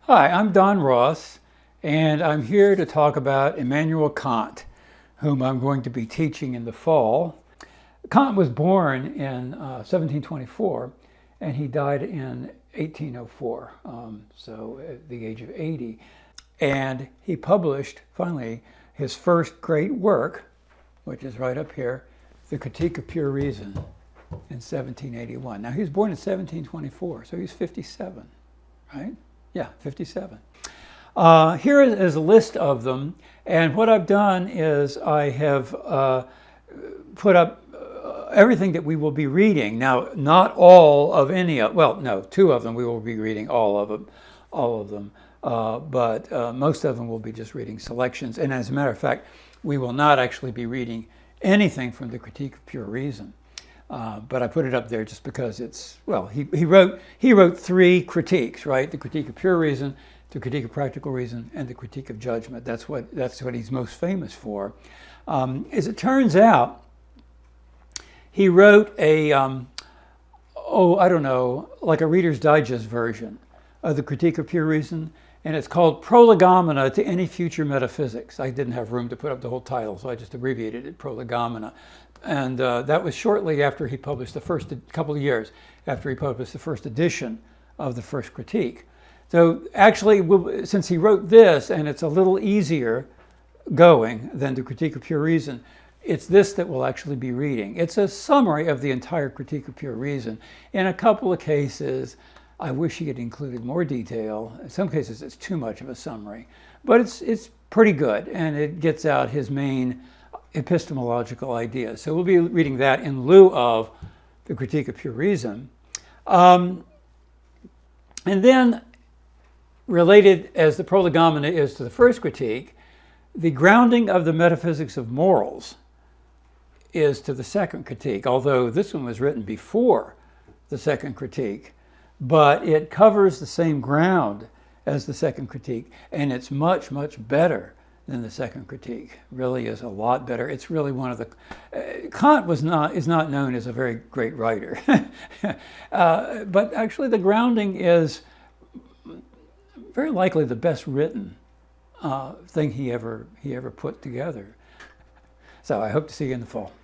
Hi, I'm Don Ross, and I'm here to talk about Immanuel Kant, whom I'm going to be teaching in the fall. Kant was born in 1724, and he died in 1804, so at the age of 80. And he published, finally, his first great work, which is right up here, The Critique of Pure Reason, in 1781. Now, he was born in 1724, so he's 57, right? Yeah, 57. Here is a list of them, and what I've done is I have put up everything that we will be reading. Now, not all of any of, well, no, two of them we will be reading all of them, but most of them will be just reading selections. And as a matter of fact, we will not actually be reading anything from the Critique of Pure Reason. But I put it up there just because it's, well, he wrote three critiques, right? The Critique of Pure Reason, the Critique of Practical Reason, and the Critique of Judgment. That's what he's most famous for. As it turns out, he wrote a, I don't know, like a Reader's Digest version of the Critique of Pure Reason, and it's called Prolegomena to Any Future Metaphysics. I didn't have room to put up the whole title, so I just abbreviated it, Prolegomena. And that was shortly after he published the first, couple of years after he published the first edition of the first critique. So actually, since he wrote this, and it's a little easier going than the Critique of Pure Reason, it's this that we'll actually be reading. It's a summary of the entire Critique of Pure Reason. In a couple of cases, I wish he had included more detail. In some cases, it's too much of a summary, but it's pretty good, and it gets out his main epistemological ideas. So we'll be reading that in lieu of the Critique of Pure Reason. And then, related as the Prolegomena is to the first critique, the grounding of the metaphysics of morals is to the second critique, although this one was written before the second critique, but it covers the same ground as the second critique, and it's much, much better than the second critique. Really is a lot better. It's really one of the Kant is not known as a very great writer, but actually the grounding is very likely the best written thing he ever put together. So I hope to see you in the fall.